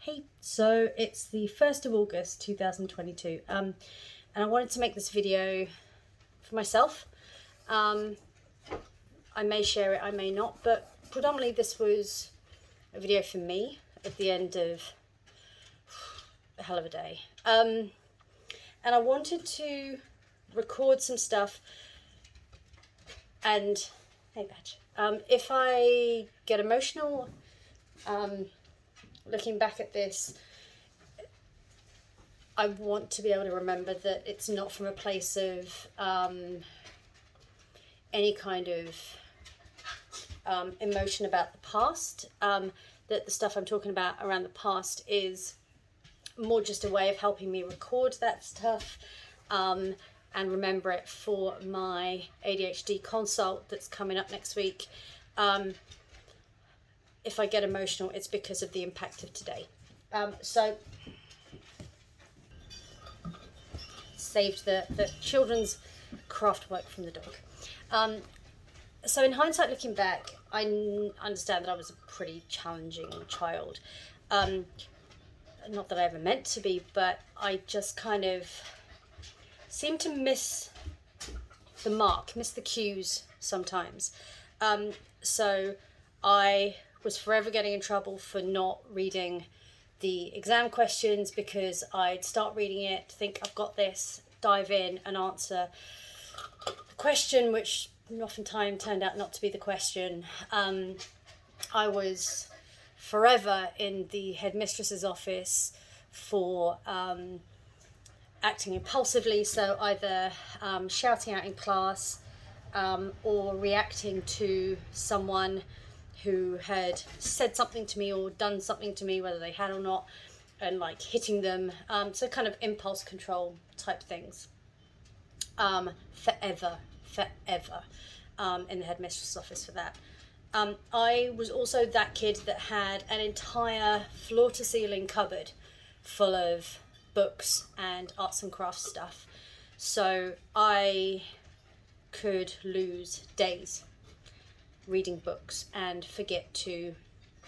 Hey, so it's the 1st of August 2022, and I wanted to make this video for myself. I may share it, I may not, but predominantly this was a video for me at the end of a hell of a day. And I wanted to record some stuff, and hey Badge, if I get emotional looking back at this, I want to be able to remember that it's not from a place of any kind of emotion about the past, that the stuff I'm talking about around the past is more just a way of helping me record that stuff and remember it for my ADHD consult that's coming up next week. If I get emotional, it's because of the impact of today. So saved the children's craft work from the dog. So in hindsight, looking back, I understand that I was a pretty challenging child. Not that I ever meant to be, but I just kind of seemed to miss the mark, miss the cues sometimes. So I was forever getting in trouble for not reading the exam questions, because I'd start reading it, think I've got this, dive in and answer the question, which oftentimes turned out not to be the question. I was forever in the headmistress's office for acting impulsively, so either shouting out in class or reacting to someone who had said something to me or done something to me, whether they had or not, and like hitting them. So kind of impulse control type things. Forever in the headmistress office for that. I was also that kid that had an entire floor-to-ceiling cupboard full of books and arts and crafts stuff. So I could lose days reading books and forget to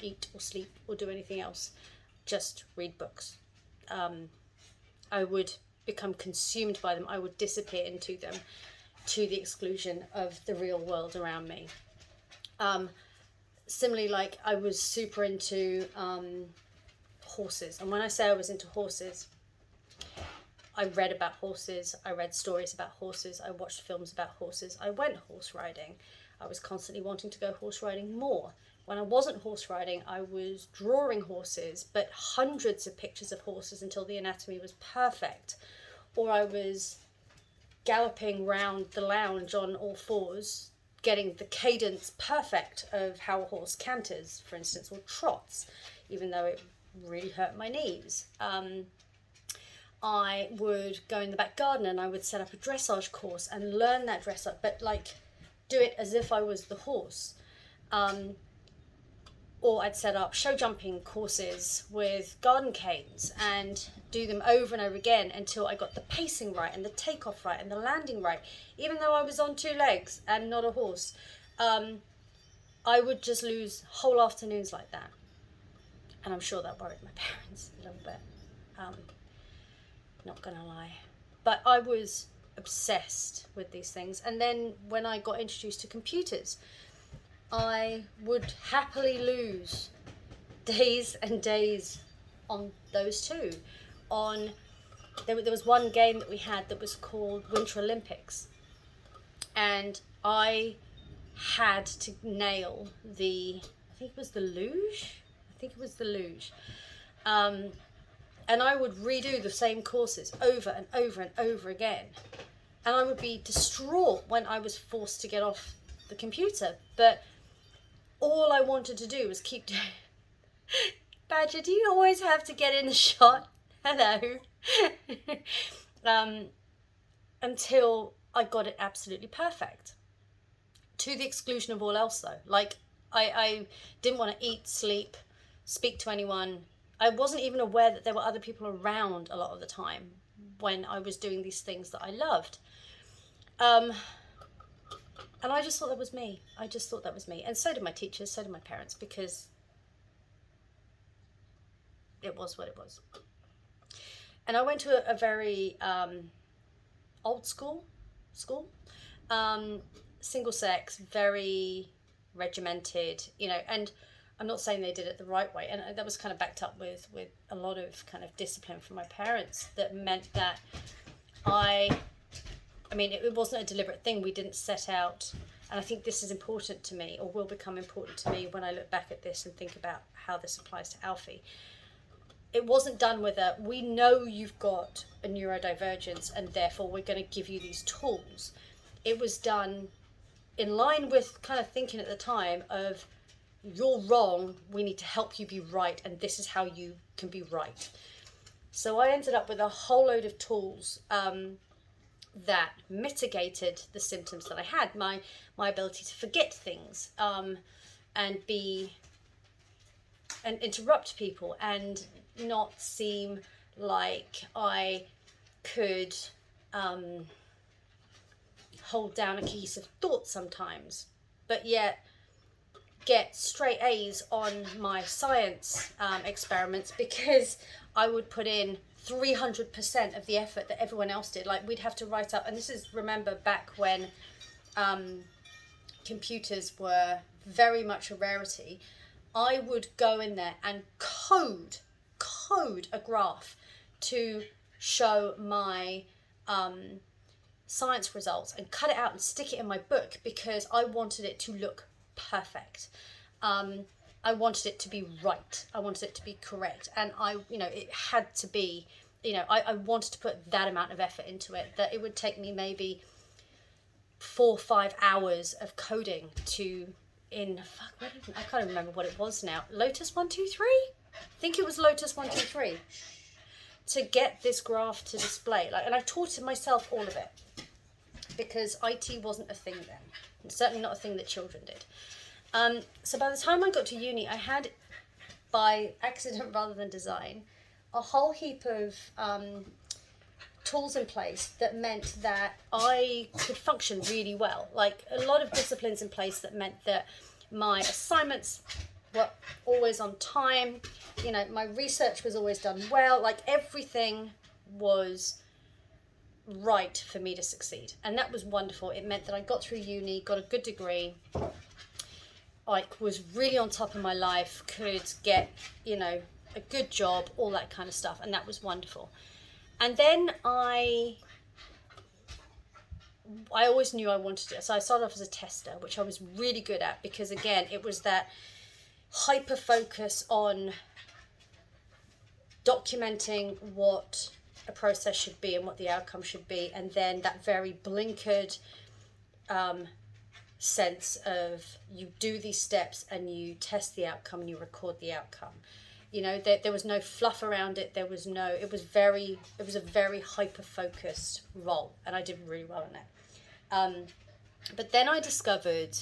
eat or sleep or do anything else. Just read books. I would become consumed by them. I would disappear into them, to the exclusion of the real world around me. Similarly, like I was super into horses, and when I say I was into horses, I read about horses, I read stories about horses, I watched films about horses, I went horse riding. I was constantly wanting to go horse riding more. When I wasn't horse riding, I was drawing horses, but hundreds of pictures of horses until the anatomy was perfect. Or I was galloping round the lounge on all fours, getting the cadence perfect of how a horse canters, for instance, or trots, even though it really hurt my knees. I would go in the back garden and I would set up a dressage course and learn that dressage, but like do it as if I was the horse. Or I'd set up show jumping courses with garden canes and do them over and over again until I got the pacing right and the takeoff right and the landing right, even though I was on two legs and not a horse. I would just lose whole afternoons like that. And I'm sure that worried my parents a little bit. Not gonna lie. But I was obsessed with these things. And then when I got introduced to computers, I would happily lose days and days on those too. There was one game that we had that was called Winter Olympics, and I had to nail I think it was the luge. And I would redo the same courses over and over and over again. And I would be distraught when I was forced to get off the computer. But all I wanted to do was keep doing. Badger, do you always have to get in the shot? Hello. Until I got it absolutely perfect. To the exclusion of all else though. Like, I didn't want to eat, sleep, speak to anyone. I wasn't even aware that there were other people around a lot of the time when I was doing these things that I loved. And I just thought that was me. And so did my teachers, so did my parents, because it was what it was. And I went to a very old school, single sex, very regimented, you know, and I'm not saying they did it the right way. And that was kind of backed up with a lot of kind of discipline from my parents that meant that I mean, it wasn't a deliberate thing. We didn't set out, and I think this is important to me, or will become important to me when I look back at this and think about how this applies to Alfie. It wasn't done with a, we know you've got a neurodivergence and therefore we're going to give you these tools. It was done in line with kind of thinking at the time of, you're wrong, we need to help you be right, and this is how you can be right. So I ended up with a whole load of tools that mitigated the symptoms that I had, my ability to forget things, and interrupt people and not seem like I could hold down a cohesive thought sometimes, but yet get straight A's on my science experiments, because I would put in 300% of the effort that everyone else did. Like, we'd have to write up, and this is, remember, back when computers were very much a rarity. I would go in there and code a graph to show my science results and cut it out and stick it in my book, because I wanted it to look perfect. I wanted it to be right. I wanted it to be correct. And it had to be, I wanted to put that amount of effort into it, that it would take me maybe 4 or 5 hours of coding I can't remember what it was now. Lotus 123? I think it was Lotus 123. To get this graph to display. And I taught myself all of it, because IT wasn't a thing then. And certainly not a thing that children did. So by the time I got to uni, I had, by accident rather than design, a whole heap of tools in place that meant that I could function really well. Like, a lot of disciplines in place that meant that my assignments were always on time. My research was always done well. Like, everything was right for me to succeed. And that was wonderful. It meant that I got through uni, got a good degree, was really on top of my life, could get, a good job, all that kind of stuff. And that was wonderful. And then I always knew I wanted it. So I started off as a tester, which I was really good at, because again, it was that hyper focus on documenting what a process should be and what the outcome should be. And then that very blinkered sense of, you do these steps and you test the outcome and you record the outcome. There was no fluff around it. It was a very hyper focused role, and I did really well in it. But then I discovered,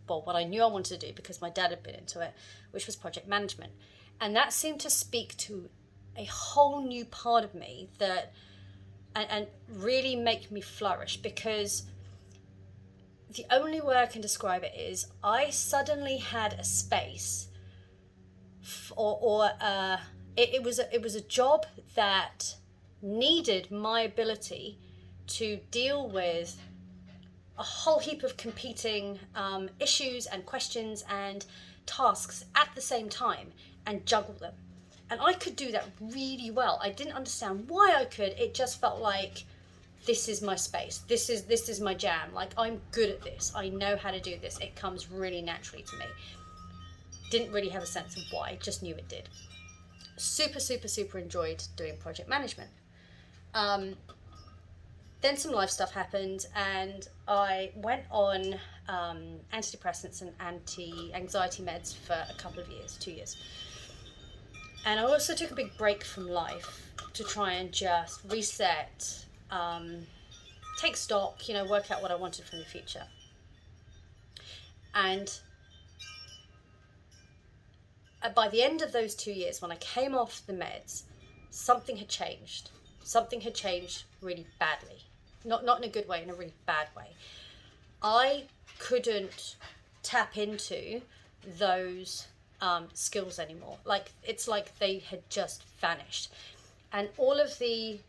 what I knew I wanted to do, because my dad had been into it, which was project management. And that seemed to speak to a whole new part of me that, and really make me flourish, because the only way I can describe it is, I suddenly had a space it was a job that needed my ability to deal with a whole heap of competing issues and questions and tasks at the same time, and juggle them. And I could do that really well. I didn't understand why I could. It just felt like, this is my space. This is my jam. Like, I'm good at this. I know how to do this. It comes really naturally to me. Didn't really have a sense of why, just knew it did. Super, super, super enjoyed doing project management. Then some life stuff happened, and I went on antidepressants and anti-anxiety meds for a couple of years, 2 years. And I also took a big break from life to try and just reset, take stock, work out what I wanted from the future. And by the end of those 2 years, when I came off the meds, something had changed. Something had changed really badly. Not in a good way, in a really bad way. I couldn't tap into those skills anymore. Like, it's like they had just vanished. And all of the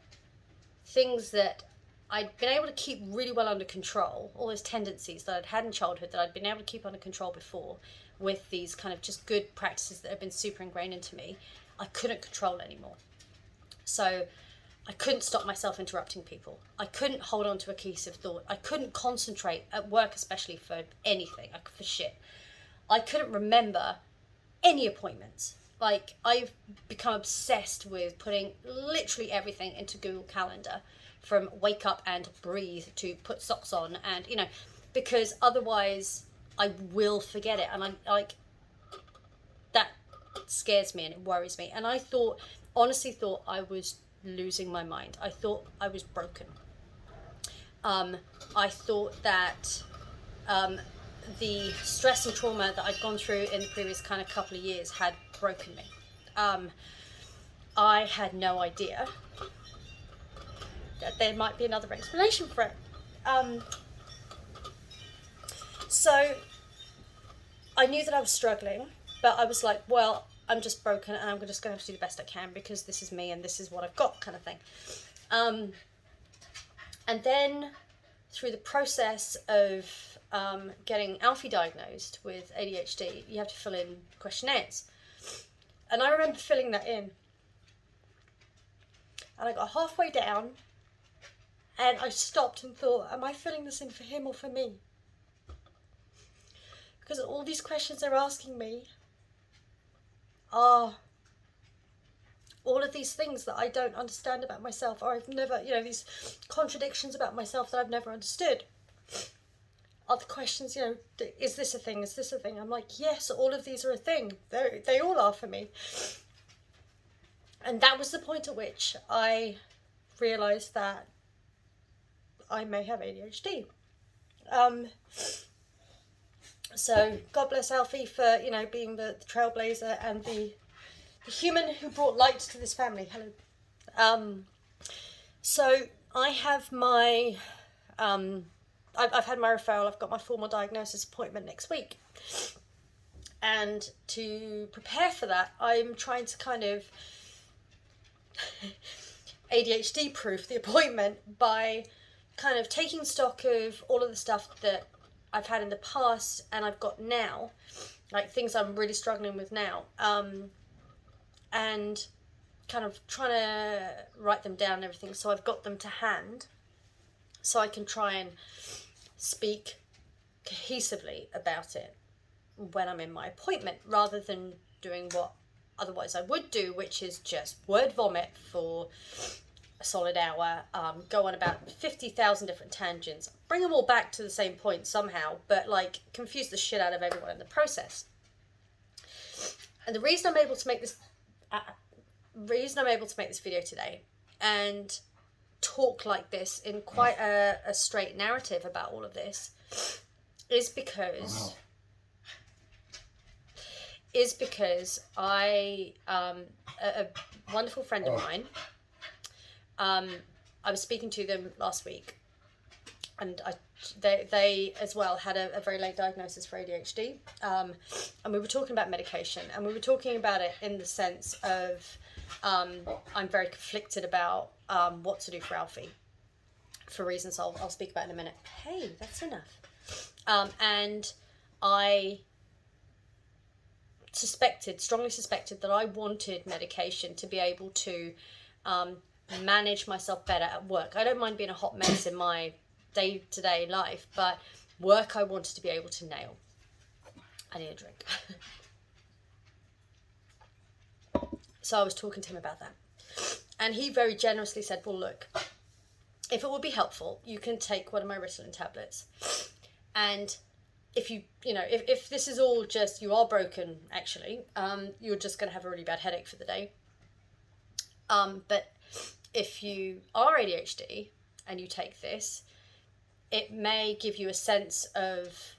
things that I'd been able to keep really well under control, all those tendencies that I'd had in childhood that I'd been able to keep under control before, with these kind of just good practices that have been super ingrained into me, I couldn't control anymore. So I couldn't stop myself interrupting people. I couldn't hold on to a cohesive thought. I couldn't concentrate at work, especially for anything, like for shit. I couldn't remember any appointments. Like, I've become obsessed with putting literally everything into Google Calendar, from wake up and breathe to put socks on, and, you know, because otherwise I will forget it. And I'm like, that scares me and it worries me. And I honestly thought I was losing my mind. I thought I was broken. I thought that the stress and trauma that I'd gone through in the previous kind of couple of years had broken me. I had no idea that there might be another explanation for it. So I knew that I was struggling, but I was like, well, I'm just broken and I'm just going to have to do the best I can because this is me and this is what I've got, kind of thing. And then through the process of getting Alfie diagnosed with ADHD, you have to fill in questionnaires. And I remember filling that in. And I got halfway down and I stopped and thought, am I filling this in for him or for me? Because all these questions they're asking me are all of these things that I don't understand about myself, or I've never, these contradictions about myself that I've never understood. Are the questions, is this a thing? Is this a thing? I'm like, yes, all of these are a thing. They all are for me. And that was the point at which I realised that I may have ADHD. So God bless Alfie for, being the trailblazer and the human who brought light to this family. Hello. So I have my, I've had my referral. I've got my formal diagnosis appointment next week. And to prepare for that, I'm trying to kind of ADHD proof the appointment by kind of taking stock of all of the stuff that I've had in the past and I've got now, like things I'm really struggling with now, and kind of trying to write them down and everything, so I've got them to hand so I can try and speak cohesively about it when I'm in my appointment, rather than doing what otherwise I would do, which is just word vomit for a solid hour, go on about 50,000 different tangents, bring them all back to the same point somehow, but like confuse the shit out of everyone in the process. And the reason I'm able to make this video today and talk like this in quite a straight narrative about all of this is because I, a wonderful friend of mine, I was speaking to them last week, and they as well had a very late diagnosis for ADHD, and we were talking about medication, and we were talking about it in the sense of I'm very conflicted about what to do for Alfie, for reasons I'll speak about in a minute. Hey, that's enough. And I strongly suspected that I wanted medication to be able to manage myself better at work. I don't mind being a hot mess in my day-to-day life, but work I wanted to be able to nail. I need a drink. So I was talking to him about that. And he very generously said, well, look, if it would be helpful, you can take one of my Ritalin tablets. And if if this is all just, you are broken, actually, you're just going to have a really bad headache for the day. But if you are ADHD and you take this, it may give you a sense of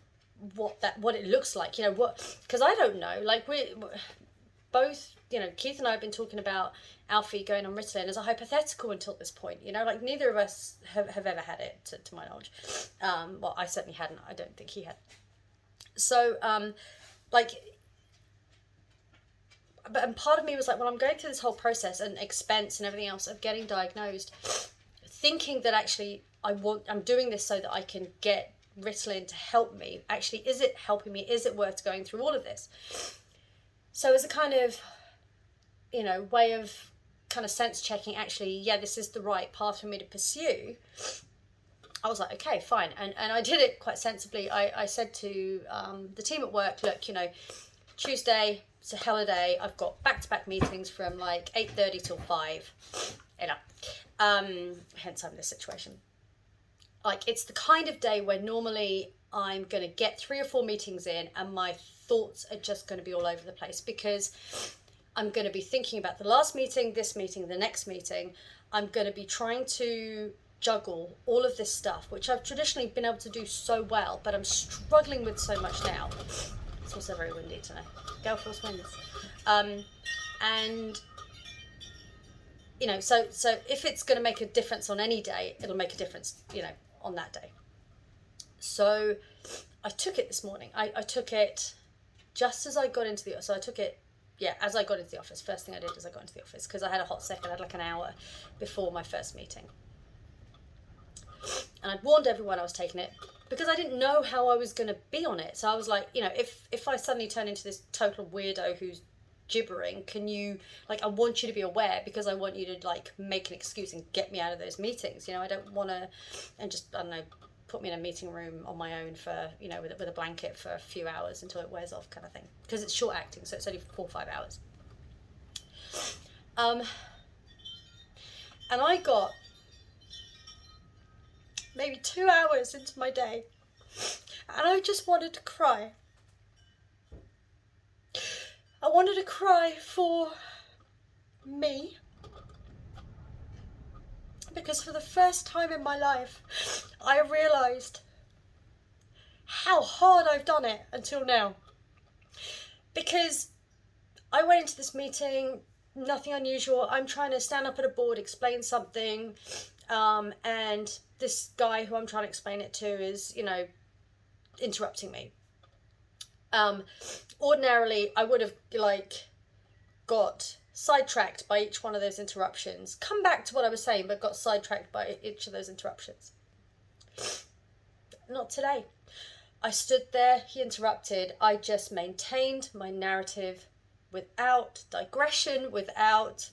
what it looks like, because I don't know, like we both, Keith and I have been talking about Alfie going on Ritalin as a hypothetical until this point, like neither of us have ever had it to my knowledge. Well, I certainly hadn't. I don't think he had. So, and part of me was like, well, I'm going through this whole process and expense and everything else of getting diagnosed, thinking that actually I'm doing this so that I can get Ritalin to help me. Actually, is it helping me? Is it worth going through all of this? So as a kind of, way of kind of sense checking, actually, yeah, this is the right path for me to pursue, I was like, okay, fine. And I did it quite sensibly. I said to the team at work, look, Tuesday, it's a hell of a day. I've got back-to-back meetings from like 8:30 till 5. Hence I'm in this situation. Like, it's the kind of day where normally I'm going to get 3 or 4 meetings in and my thoughts are just going to be all over the place, because I'm going to be thinking about the last meeting, this meeting, the next meeting. I'm going to be trying to juggle all of this stuff, which I've traditionally been able to do so well, but I'm struggling with so much now. It's also very windy today. Gale force winds. And so if it's going to make a difference on any day, it'll make a difference, on that day. So I took it this morning. I took it just as I got into the, so I took it, as I got into the office. First thing I did is I got into the office, because I had a hot second. I had like an hour before my first meeting. And I'd warned everyone I was taking it, because I didn't know how I was going to be on it. So I was like, if I suddenly turn into this total weirdo who's gibbering, can you, I want you to be aware, because I want you to make an excuse and get me out of those meetings. I don't want to, and just, I don't know, put me in a meeting room on my own for, with a blanket for a few hours until it wears off, kind of thing, because it's short acting, so it's only 4 or 5 hours. And I got maybe 2 hours into my day, and I just wanted to cry. I wanted to cry for me, because for the first time in my life, I realised how hard I've done it until now. Because I went into this meeting, nothing unusual. I'm trying to stand up at a board, explain something, and this guy who I'm trying to explain it to is, interrupting me. Ordinarily, I would have got sidetracked by each one of those interruptions, come back to what I was saying, but got sidetracked by each of those interruptions. Not today. I stood there, he interrupted, I just maintained my narrative without digression, without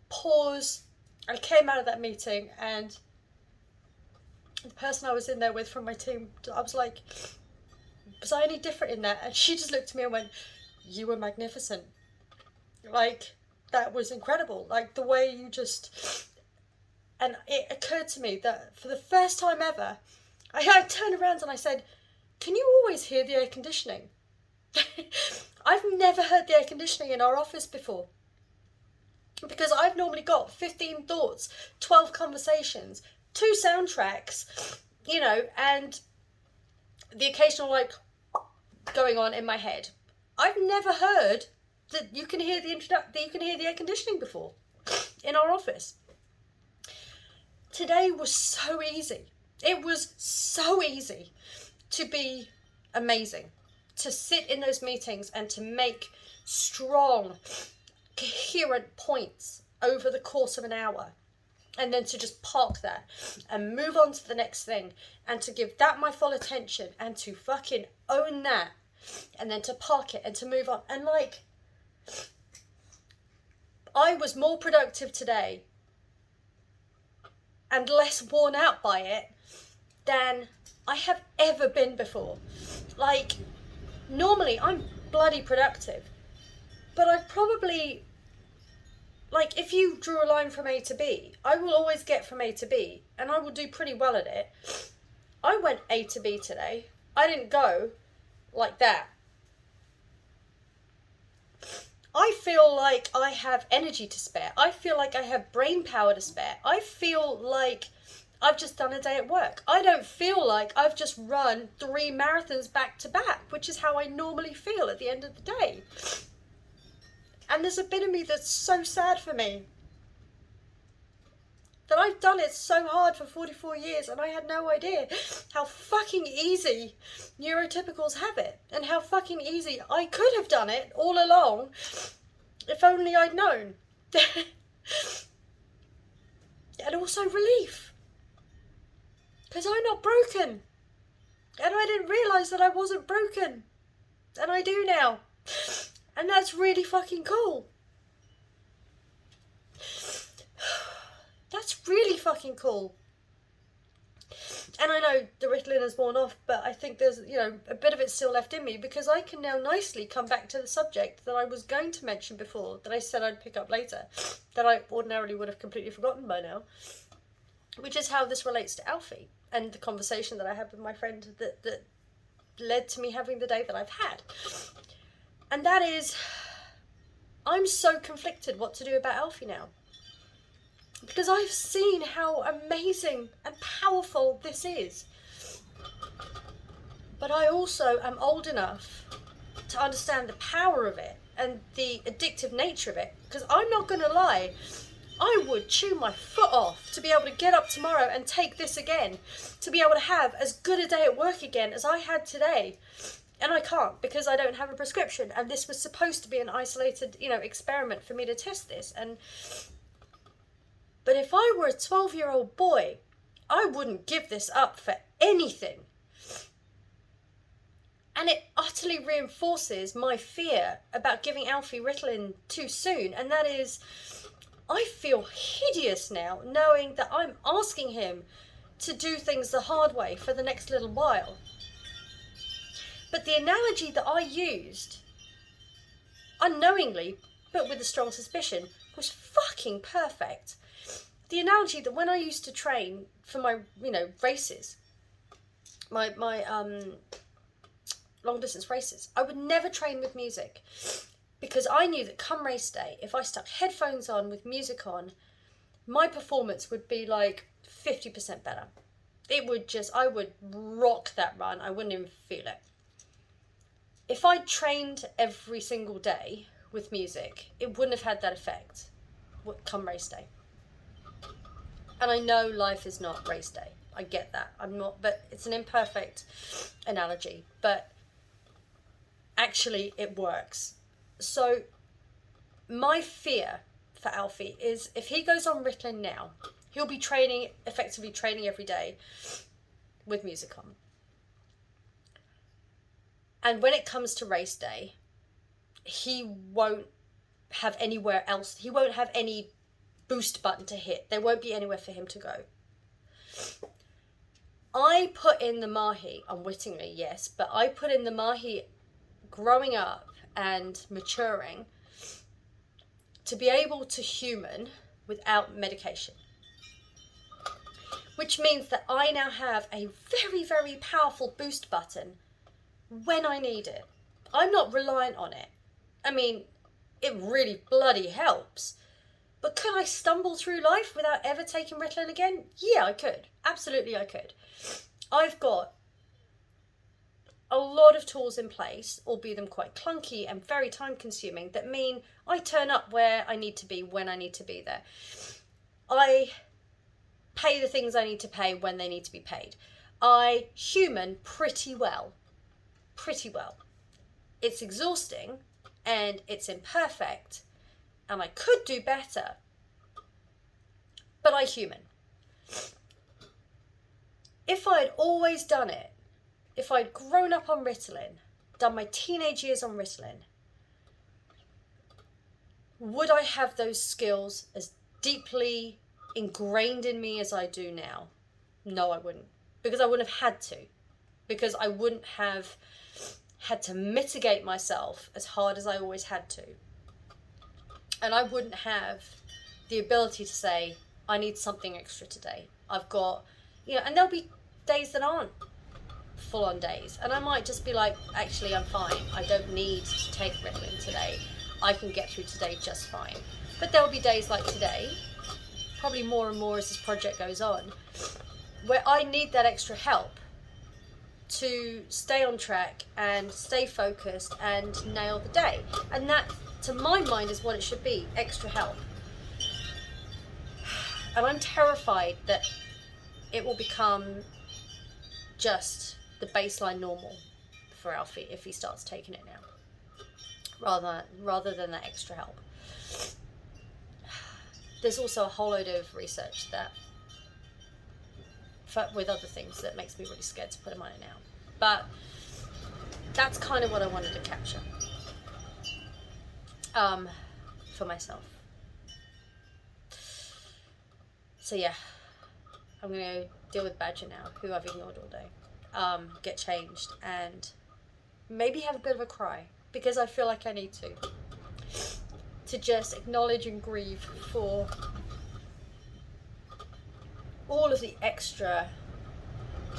pause. I came out of that meeting, and the person I was in there with from my team, I was like, was I any different in that? And she just looked at me and went, you were magnificent. That was incredible. The way you just... And it occurred to me that for the first time ever, I turned around and I said, can you always hear the air conditioning? I've never heard the air conditioning in our office before. Because I've normally got 15 thoughts, 12 conversations, 2 soundtracks, and the occasional going on in my head. I've never heard that you can hear the air conditioning before in our office. Today was so easy. It was so easy to be amazing, to sit in those meetings and to make strong, coherent points over the course of an hour, and then to just park that and move on to the next thing, and to give that my full attention, and to fucking own that, and then to park it and to move on. And I was more productive today and less worn out by it than I have ever been before. Normally I'm bloody productive, but I probably, if you drew a line from A to B, I will always get from A to B, and I will do pretty well at it. I went A to B today. I didn't go like that. I feel like I have energy to spare. I feel like I have brain power to spare. I feel like I've just done a day at work. I don't feel like I've just run 3 marathons back to back, which is how I normally feel at the end of the day. And there's a bit of me that's so sad for me, that I've done it so hard for 44 years, and I had no idea how fucking easy neurotypicals have it, and how fucking easy I could have done it all along If only I'd known. And also relief. Because I'm not broken. And I didn't realise that I wasn't broken. And I do now. And that's really fucking cool. That's really fucking cool. And I know the Ritalin has worn off, but I think there's, you know, a bit of it still left in me, because I can now nicely come back to the subject that I was going to mention before, that I said I'd pick up later, that I ordinarily would have completely forgotten by now, which is how this relates to Alfie and the conversation that I had with my friend that led to me having the day that I've had. And that is, I'm so conflicted what to do about Alfie now. Because I've seen how amazing and powerful this is. But I also am old enough to understand the power of it and the addictive nature of it. Because I'm not going to lie, I would chew my foot off to be able to get up tomorrow and take this again. To be able to have as good a day at work again as I had today. And I can't, because I don't have a prescription. And this was supposed to be an isolated, you know, experiment for me to test this. But if I were a 12-year-old boy, I wouldn't give this up for anything. And it utterly reinforces my fear about giving Alfie Ritalin too soon. And that is, I feel hideous now knowing that I'm asking him to do things the hard way for the next little while. But the analogy that I used, unknowingly, but with a strong suspicion, was fucking perfect. The analogy that when I used to train for my, you know, races, my long distance races, I would never train with music, because I knew that come race day, if I stuck headphones on with music on, my performance would be like 50% better. It would just, I would rock that run. I wouldn't even feel it. If I trained every single day with music, it wouldn't have had that effect come race day. And I know life is not race day. I get that. I'm not, but it's an imperfect analogy. But actually, it works. So my fear for Alfie is, if he goes on Ritalin now, he'll be effectively training every day with music on. And when it comes to race day, he won't have anywhere else. He won't have any boost button to hit. There won't be anywhere for him to go. I put in the Mahi, unwittingly, yes, but I put in the Mahi growing up and maturing to be able to human without medication. Which means that I now have a very, very powerful boost button when I need it. I'm not reliant on it. I mean, it really bloody helps. But could I stumble through life without ever taking Ritalin again? Yeah, I could. Absolutely, I could. I've got a lot of tools in place, albeit them quite clunky and very time consuming, that mean I turn up where I need to be when I need to be there. I pay the things I need to pay when they need to be paid. I human pretty well. Pretty well. It's exhausting and it's imperfect and I could do better, but I human. If I'd always done it, if I'd grown up on Ritalin, done my teenage years on Ritalin, would I have those skills as deeply ingrained in me as I do now? No, I wouldn't. Because I wouldn't have had to. Because I wouldn't have had to mitigate myself as hard as I always had to. And I wouldn't have the ability to say, I need something extra today. I've got, and there'll be days that aren't full-on days. And I might just be like, actually, I'm fine. I don't need to take Ritalin today. I can get through today just fine. But there'll be days like today, probably more and more as this project goes on, where I need that extra help to stay on track and stay focused and nail the day. And that, to my mind, is what it should be, extra help. And I'm terrified that it will become just the baseline normal for Alfie if he starts taking it now. rather than that extra help. There's also a whole load of research that with other things that makes me really scared to put them on it now. But that's kind of what I wanted to capture for myself. So yeah, I'm going to deal with Badger now, who I've ignored all day. Get changed and maybe have a bit of a cry, because I feel like I need to just acknowledge and grieve for all of the extra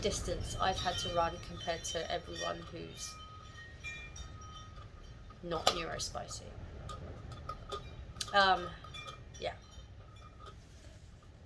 distance I've had to run compared to everyone who's not neurospicy. Yeah,